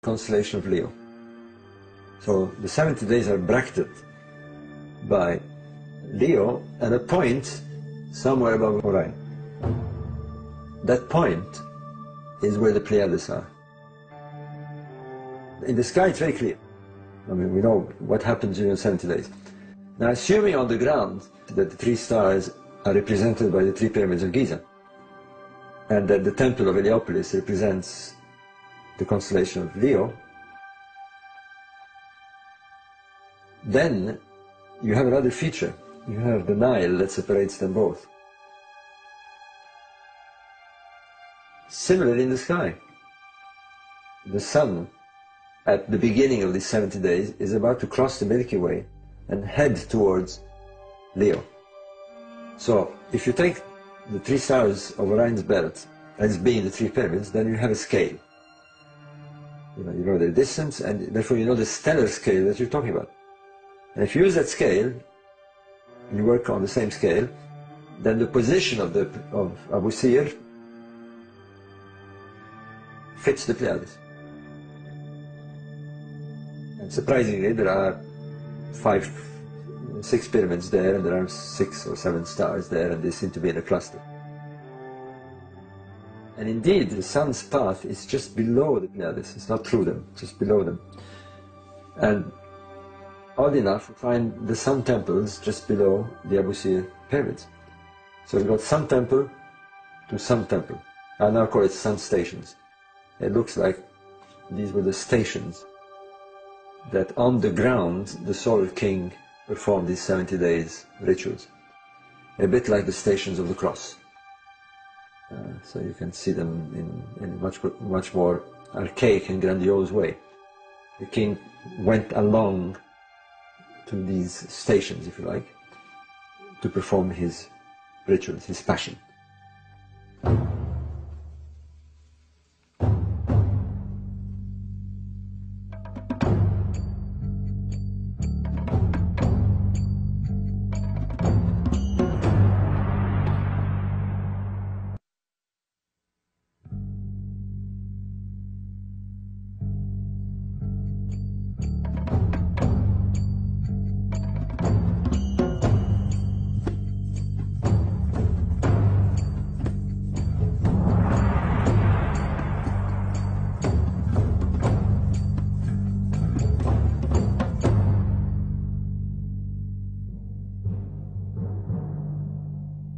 constellation of Leo. So the 70 days are bracketed by Leo and a point somewhere above Orion. That point is where the Pleiades are. In the sky it's very clear. I mean, we know what happens during 70 days. Now, assuming on the ground that the three stars are represented by the three pyramids of Giza, and that the temple of Heliopolis represents the constellation of Leo, then you have another feature. You have the Nile that separates them both. Similarly in the sky, the sun at the beginning of these 70 days is about to cross the Milky Way and head towards Leo. So if you take the three stars of Orion's belt as being the three pyramids, then you have a scale. You know their distance, and therefore you know the stellar scale that you're talking about. And if you use that scale, you work on the same scale, then the position of Abu Sir fits the Pleiades. And surprisingly, there are 6 pyramids there, and there are 6 or 7 stars there, and they seem to be in a cluster. And indeed, the sun's path is just below the Pleiades. It's not through them, just below them. And odd enough, we find the sun temples just below the Abu Sir pyramids. So we've got sun temple to sun temple. I now call it sun stations. It looks like these were the stations that on the ground the solar king performed these 70 days rituals. A bit like the stations of the cross. So you can see them in a much more archaic and grandiose way. The king went along to these stations, if you like, to perform his rituals, his passion.